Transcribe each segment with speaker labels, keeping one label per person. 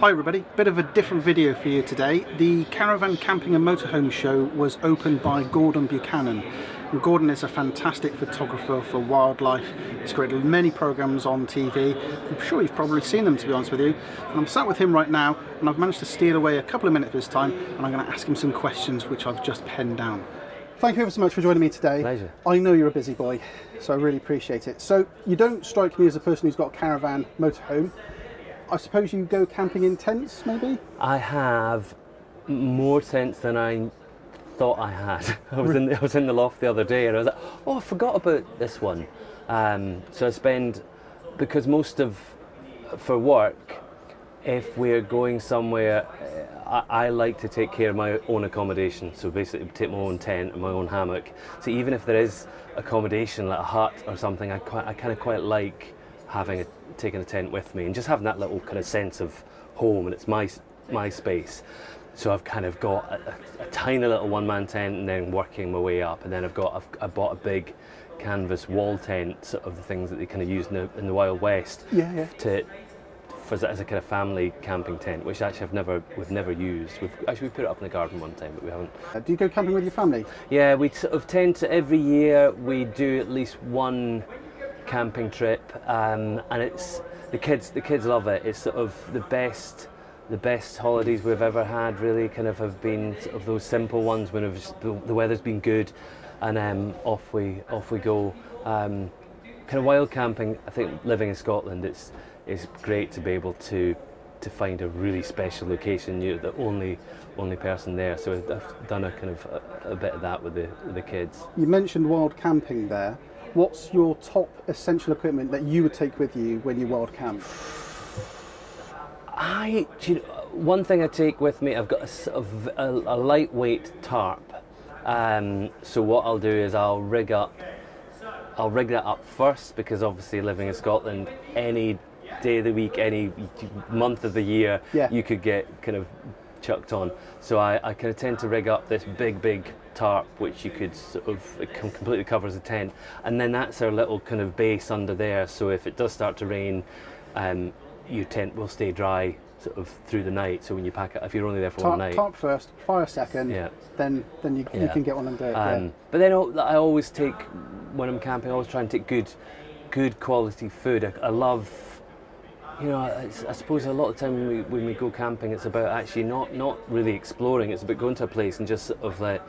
Speaker 1: Hi everybody, bit of a different video for you today. The Caravan Camping and Motorhome Show was opened by Gordon Buchanan. And Gordon is a fantastic photographer for wildlife. He's created many programs on TV. I'm sure you've probably seen them, to be honest with you. And I'm sat with him right now and I've managed to steal away a couple of minutes of his time and I'm going to ask him some questions which I've just penned down. Thank you ever so much for joining me today.
Speaker 2: Pleasure.
Speaker 1: I know you're a busy boy, so I really appreciate it. So you don't strike me as a person who's got a caravan motorhome. I suppose you go camping in tents, maybe?
Speaker 2: I have more tents than I thought I had. I was in the loft the other day and I was like, oh, I forgot about this one. So I spend, because for work, if we're going somewhere, I like to take care of my own accommodation. So basically take my own tent and my own hammock. So even if there is accommodation like a hut or something, I kind of quite like taking a tent with me and just having that little kind of sense of home, and it's my space. So I've kind of got a tiny little one-man tent and then working my way up, and then I bought a big canvas wall tent, sort of the things that they kind of use in the Wild West.
Speaker 1: Yeah.
Speaker 2: As a kind of family camping tent, which actually we've never used. We put it up in the garden one time, but we haven't.
Speaker 1: Do you go camping with your family?
Speaker 2: Yeah, we sort of tend to, every year we do at least one camping trip, and it's the kids love it. It's sort of the best holidays we've ever had, really kind of have been sort of those simple ones when the weather's been good, and off we go. Kind of wild camping, I think living in Scotland, it's great to be able to find a really special location. You're the only person there, so I've done a bit of that with the kids. You mentioned wild camping there. What's your top essential equipment that you would take with you when you wild camp? One thing I take with me, I've got a sort of a lightweight tarp. So what I'll do is I'll rig that up first, because obviously living in Scotland, any day of the week, any month of the year, you could get kind of chucked on. So I kind of tend to rig up this big tarp, which you could sort of, it completely covers the tent, and then that's our little kind of base under there. So if it does start to rain, your tent will stay dry sort of through the night. So when you pack it, if you're only there for one night, tarp first, fire second, then you can get one and do it. But then I always take, when I'm camping, I always try and take good quality food. I love, I suppose a lot of the time when we go camping, it's about actually not really exploring. It's about going to a place and just sort of like,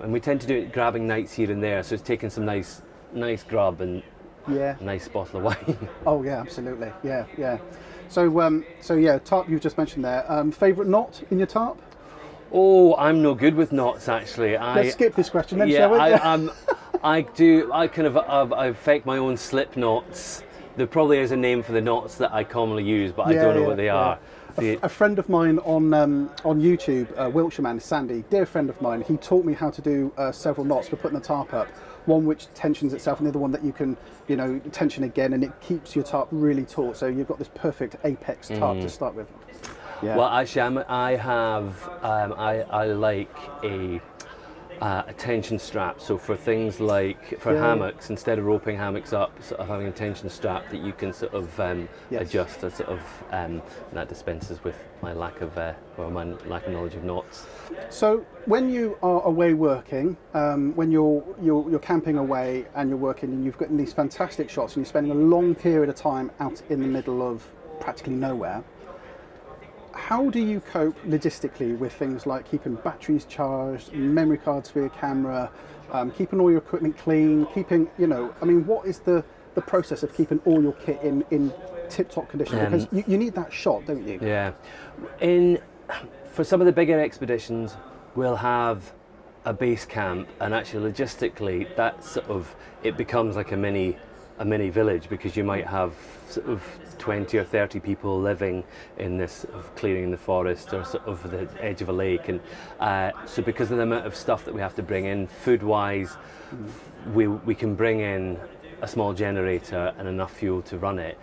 Speaker 2: and we tend to do it grabbing nights here and there. So it's taking some nice grub and a nice bottle of wine. Oh yeah, absolutely. Yeah. So tarp you've just mentioned there. Favourite knot in your tarp? Oh, I'm no good with knots, actually. Let's skip this question then, shall we? I fake my own slip knots. There probably is a name for the knots that I commonly use, but I don't know what they are. A friend of mine on YouTube, Wiltshire man, Sandy, dear friend of mine, he taught me how to do several knots for putting the tarp up. One which tensions itself, and the other one that you can, tension again, and it keeps your tarp really taut. So you've got this perfect apex tarp to start with. Yeah. Well, actually, I like a tension strap. So for things like hammocks, instead of roping hammocks up, sort of having a tension strap that you can sort of adjust, and that dispenses with my lack of knowledge of knots. So when you are away working, when you're camping away and you're working and you've got these fantastic shots and you're spending a long period of time out in the middle of practically nowhere, how do you cope logistically with things like keeping batteries charged, memory cards for your camera, keeping all your equipment clean, what is the process of keeping all your kit in tip-top condition? Because you need that shot, don't you? Yeah. For some of the bigger expeditions, we'll have a base camp, and actually logistically, it becomes like a mini village, because you might have sort of 20 or 30 people living in this sort of clearing in the forest or sort of the edge of a lake, and so because of the amount of stuff that we have to bring in food-wise, we can bring in a small generator and enough fuel to run it.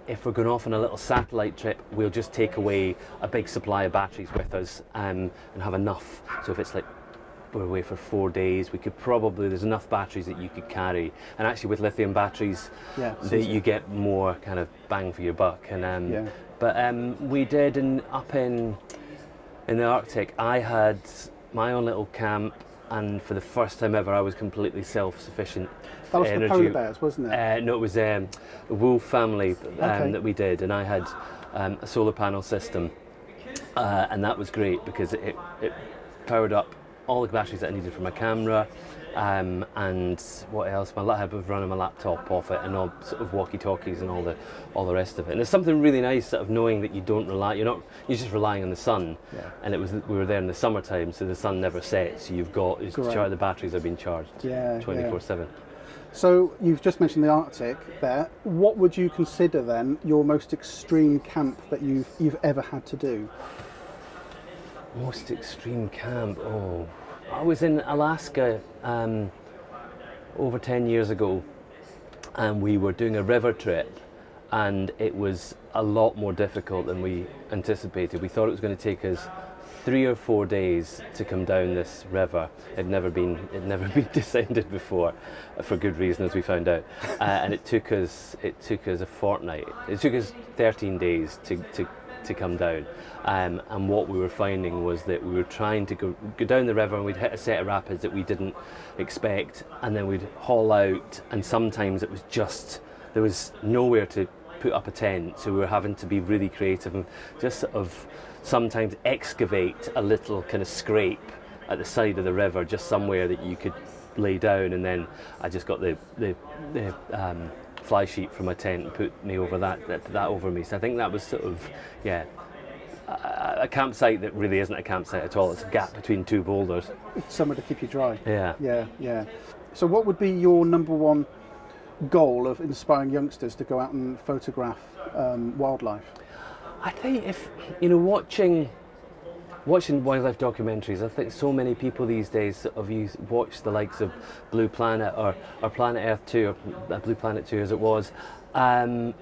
Speaker 2: If we're going off on a little satellite trip, we'll just take away a big supply of batteries with us and have enough. So if it's like were away for 4 days. We could probably, there's enough batteries that you could carry, and actually with lithium batteries, you get more kind of bang for your buck. And but we did up in the Arctic. I had my own little camp, and for the first time ever, I was completely self-sufficient.
Speaker 1: That was the polar bears, wasn't it?
Speaker 2: No, it was the wolf family that we did, and I had a solar panel system, and that was great because it powered up all the batteries that I needed for my camera, and what else? I was running my laptop off it, and all sort of walkie-talkies and all the rest of it. And there's something really nice sort of knowing that you're just relying on the sun. And we were there in the summertime, so the sun never sets. So the batteries have been charged 24/7.
Speaker 1: So you've just mentioned the Arctic there. What would you consider then your most extreme camp that you've ever had to do?
Speaker 2: Most extreme camp? Oh, I was in Alaska over 10 years ago, and we were doing a river trip, and it was a lot more difficult than we anticipated. We thought it was going to take us 3 or 4 days to come down this river. It'd never been descended before, for good reason, as we found out. And it took us a fortnight. It took us 13 days to come down. And what we were finding was that we were trying to go down the river, and we'd hit a set of rapids that we didn't expect, and then we'd haul out, and sometimes it was just, there was nowhere to put up a tent, so we were having to be really creative and just sort of sometimes excavate a little kind of scrape at the side of the river, just somewhere that you could lay down. And then I just got the fly sheet from my tent and put me over that over me. So I think that was sort of a campsite that really isn't a campsite at all. It's a gap between two boulders.
Speaker 1: Somewhere to keep you dry.
Speaker 2: Yeah.
Speaker 1: So what would be your number one goal of inspiring youngsters to go out and photograph wildlife?
Speaker 2: I think if, watching wildlife documentaries, I think so many people these days watch the likes of Blue Planet or Planet Earth 2, or Blue Planet 2 as it was. You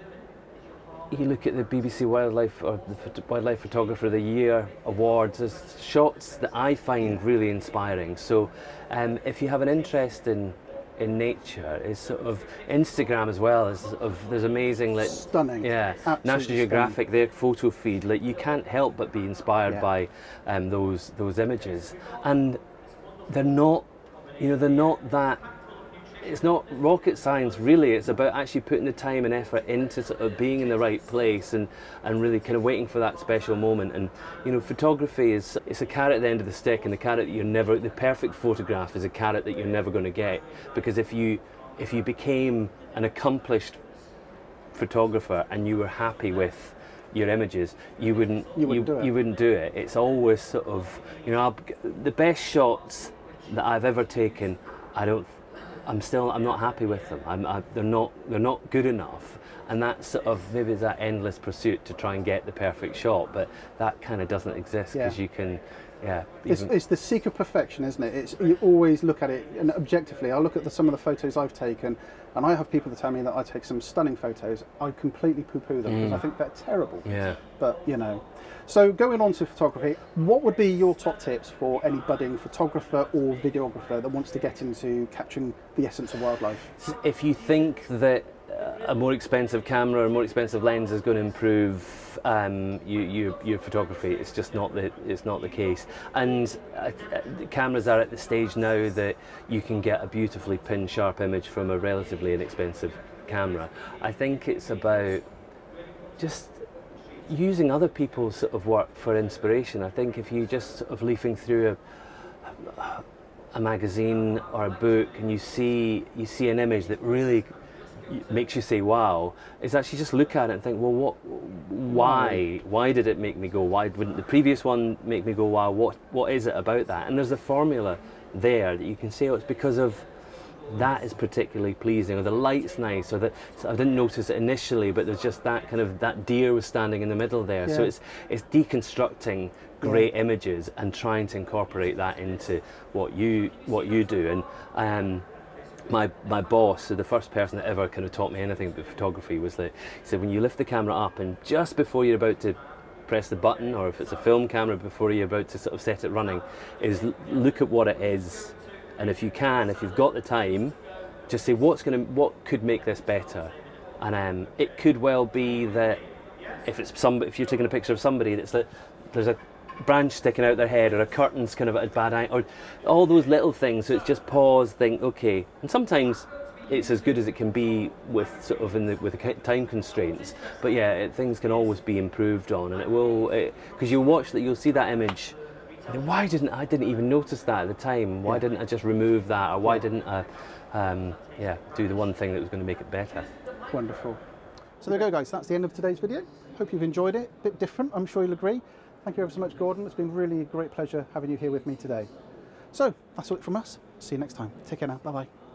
Speaker 2: look at the BBC Wildlife or the Wildlife Photographer of the Year awards, there's shots that I find really inspiring. So if you have an interest in nature, is sort of Instagram as well, there's amazing, like,
Speaker 1: stunning,
Speaker 2: National Geographic, their photo feed, like, you can't help but be inspired by those images, and they're not that, it's not rocket science really. It's about actually putting the time and effort into sort of being in the right place and really kind of waiting for that special moment. And photography it's a carrot at the end of the stick, and the perfect photograph is a carrot that you're never going to get, because if you became an accomplished photographer and you were happy with your images, you wouldn't do it. It's always sort of, the best shots that I've ever taken, I'm not happy with them. They're not good enough, and that's sort of, maybe it's that endless pursuit to try and get the perfect shot, but that kind of doesn't exist, because you can,
Speaker 1: It's the seek of perfection, isn't it? You always look at it, and objectively, I look at some of the photos I've taken, and I have people that tell me that I take some stunning photos. I completely poo-poo them because I think they're terrible.
Speaker 2: Yeah.
Speaker 1: But So going on to photography, what would be your top tips for any budding photographer or videographer that wants to get into capturing the essence of wildlife?
Speaker 2: If you think that a more expensive camera or a more expensive lens is going to improve your photography, it's just not the case. And cameras are at the stage now that you can get a beautifully pin sharp image from a relatively inexpensive camera. I think it's about just using other people's sort of work for inspiration. I think if you just sort of leafing through a magazine or a book and you see an image that really makes you say wow, is actually just look at it and think, well, why did it make me go? Why wouldn't the previous one make me go wow? What is it about that? And there's a formula there that you can say, oh, it's because of that is particularly pleasing, or the light's nice, or that I didn't notice it initially, but there's just that deer was standing in the middle there. So it's deconstructing great images and trying to incorporate that into what you do. And my boss, so the first person that ever kind of taught me anything about photography, was that he said, when you lift the camera up and just before you're about to press the button, or if it's a film camera before you're about to sort of set it running, is look at what it is, and if you can, if you've got the time, just say what could make this better. And it could well be that if you're taking a picture of somebody that's that there's a branch sticking out their head, or a curtain's kind of at a bad angle, or all those little things. So it's just pause, think, okay. And sometimes it's as good as it can be with sort of with the time constraints. But yeah, things can always be improved on, and it will, because you'll watch that, you'll see that image. And why didn't I even notice that at the time? Why didn't I just remove that, or why didn't I do the one thing that was going to make it better?
Speaker 1: Wonderful. So there you go, guys. That's the end of today's video. Hope you've enjoyed it. A bit different, I'm sure you'll agree. Thank you ever so much, Gordon. It's been really a great pleasure having you here with me today. So that's all it from us. See you next time. Take care now. Bye-bye.